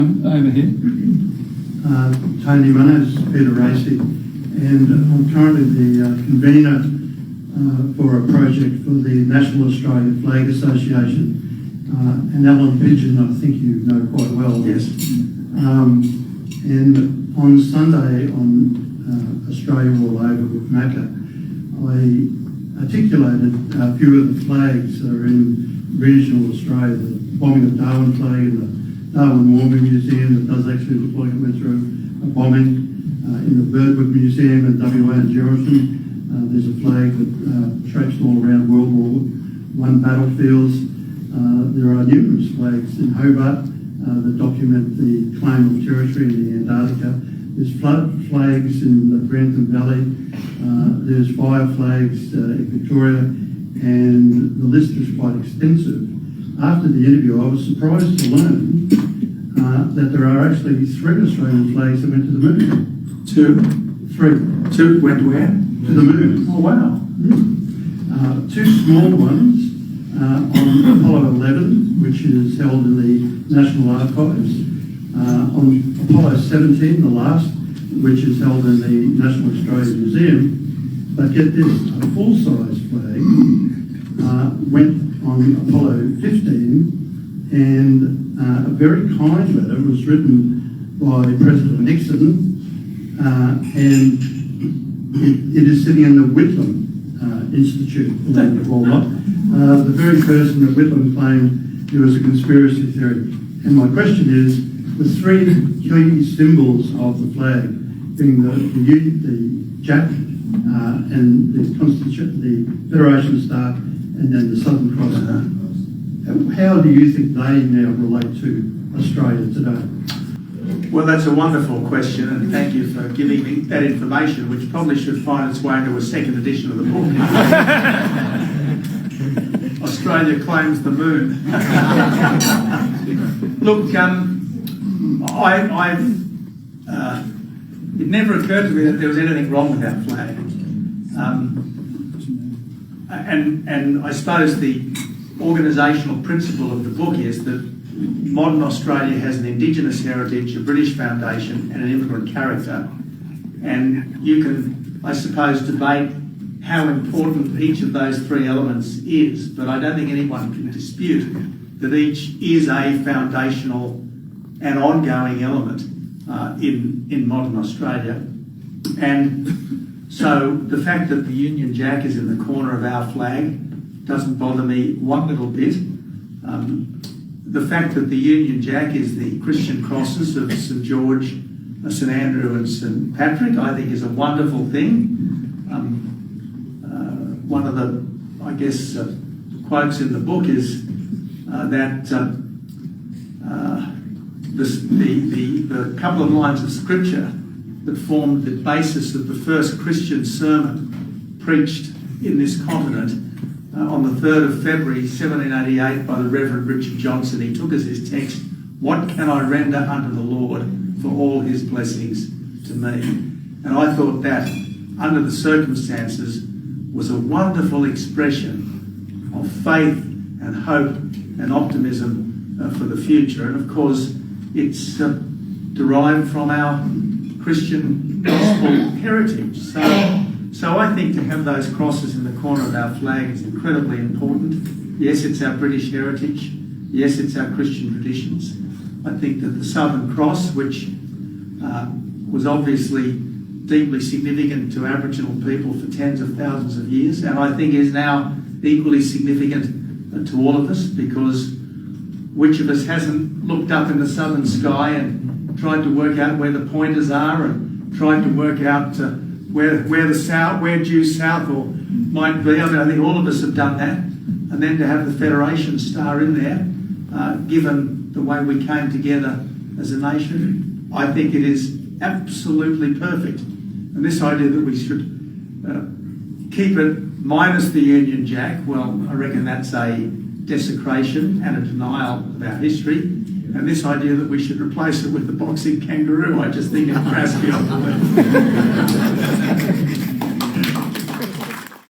Over here. Tony, my name is Peter Racy, and I'm currently the convener for a project for the National Australia Flag Association, and Alan Pigeon, I think you know quite well. Yes. And on Sunday on Australia All Over with Macca, I articulated a few of the flags that are in regional Australia, the bombing of Darwin flag and the Darwin War Museum that does actually look like it went through a bombing. In the Birdwood Museum in WA and Geraldton, there's a flag that traipsed all around World War I battlefields. There are numerous flags in Hobart that document the claim of territory in the Antarctica. There's flood flags in the Grantham Valley. There's fire flags in Victoria, and the list is quite extensive. After the interview, I was surprised to learn that there are actually 3 Australian flags that went to the moon. 2? 3. 2 went where? To the moon. Oh, wow. 2 small ones on Apollo 11, which is held in the National Archives. On Apollo 17, the last, which is held in the National Australia Museum. But get this, a full-size flag went on Apollo 15, and a very kind letter was written by President Nixon, and it is sitting in the Whitlam Institute, believe it or not. The very person that Whitlam claimed it was a conspiracy theory. And my question is, the 3 key symbols of the flag being the Jack and the Federation Star, and then the Southern Cross. How do you think they now relate to Australia today? Well, that's a wonderful question, and thank you for giving me that information, which probably should find its way into a second edition of the book. Australia claims the moon. Look, it never occurred to me that there was anything wrong with our flag. And I suppose the organisational principle of the book is that modern Australia has an Indigenous heritage, a British foundation and an immigrant character. And you can, I suppose, debate how important each of those 3 elements is, but I don't think anyone can dispute that each is a foundational and ongoing element in modern Australia. And so the fact that the Union Jack is in the corner of our flag doesn't bother me one little bit. The fact that the Union Jack is the Christian crosses of St George, St Andrew and St Patrick, I think is a wonderful thing. One of the, I guess, quotes in the book is that the couple of lines of scripture that formed the basis of the first Christian sermon preached in this continent on the 3rd of February 1788 by the Reverend Richard Johnson. He took as his text, "What can I render unto the Lord for all his blessings to me?" And I thought that, under the circumstances, was a wonderful expression of faith and hope and optimism for the future. And of course, it's derived from our Christian gospel heritage. So I think to have those crosses in the corner of our flag is incredibly important. Yes, it's our British heritage. Yes, it's our Christian traditions. I think that the Southern Cross, which was obviously deeply significant to Aboriginal people for tens of thousands of years, and I think is now equally significant to all of us, because which of us hasn't looked up in the southern sky and tried to work out where the pointers are and tried to work out where due south or might be. I mean, I think all of us have done that. And then to have the Federation Star in there, given the way we came together as a nation, I think it is absolutely perfect. And this idea that we should keep it minus the Union Jack, well, I reckon that's a desecration and a denial of our history. And this idea that we should replace it with the boxing kangaroo, I just think it's crass beyond belief.